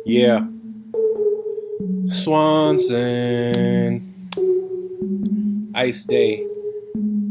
Yeah. Swanson. Ice day.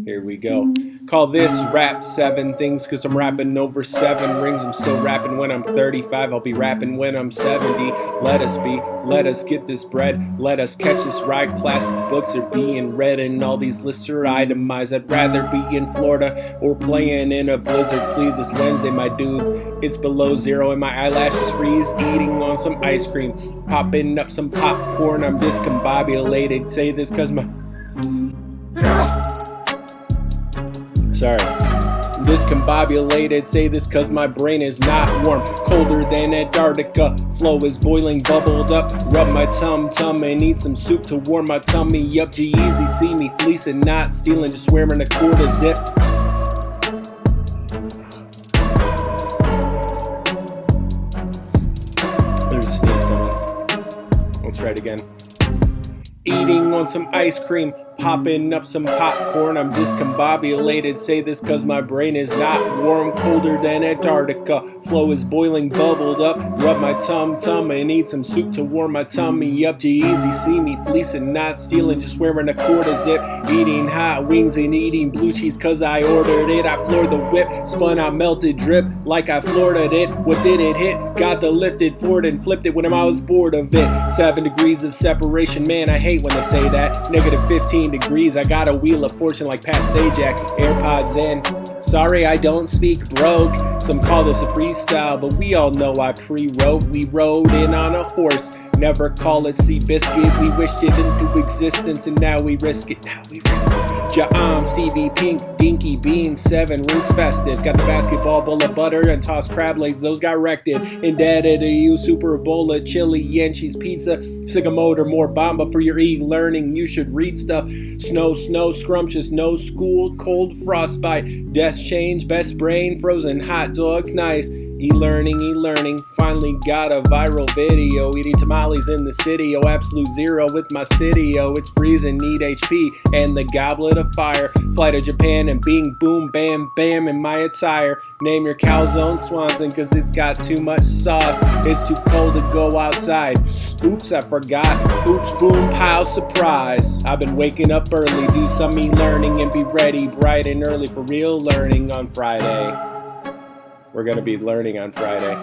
Here we go. Call this rap 7 things, cause I'm rapping over 7 rings. I'm still rapping when I'm 35. I'll be rapping when I'm 70. Let us get this bread. Let us catch this ride. Classic books are being read and all these lists are itemized. I'd rather be in Florida or playing in a blizzard. Please, it's Wednesday, my dudes. It's below 0 and my eyelashes freeze. Eating on some ice cream. Popping up some popcorn. I'm discombobulated. Say this cause my... Sorry. Discombobulated, say this cause my brain is not warm. Colder than Antarctica, flow is boiling, bubbled up. Rub my tum-tum and eat some soup to warm my tummy up. G-Eazy, see me fleecing, not stealing, just wearing a quarter zip. There's a sneeze coming. Let's try it again. Eating on some ice cream, popping up some popcorn. I'm discombobulated, say this cause my brain is not warm. Colder than Antarctica, flow is boiling, bubbled up. Rub my tum-tum and eat some soup to warm my tummy up. G-Eazy, see me fleecing, not stealing, just wearing a quarter zip. Eating hot wings and eating blue cheese cause I ordered it. I floored the whip, spun out melted drip like I floored it. What did it hit? Got the lifted forward and flipped it when I was bored of it. 7 degrees of separation, man, I hate when they say that. Negative 15 degrees, I got a wheel of fortune like Pat Sajak. AirPods in. Sorry I don't speak broke. Some call this a freestyle, but we all know I pre-wrote. We rode in on a horse. Never call it Seabiscuit. We wished it into existence and now we risk it. Ja-am, Stevie Pink, Dinky Bean, 7 rings festive. Got the basketball bowl of butter and tossed crab legs, those got wrecked-ed. Indebted to you, Super Bowl of chili and cheese pizza. Sick of motor, more bomba for your e-learning. You should read stuff. Snow, scrumptious, no school, cold frostbite. Desk change, best brain, frozen hot dogs, nice. E-learning, finally got a viral video. Eating tamales in the city, oh absolute zero with my city, oh it's freezing, need HP and the goblet of fire. Fly to Japan and bing, boom, bam, bam in my attire. Name your calzone Swanson cause it's got too much sauce. It's too cold to go outside. Oops, I forgot. Oops, boom, pow, surprise. I've been waking up early, do some e-learning and be ready bright and early for real learning on Friday. We're going to be learning on Friday.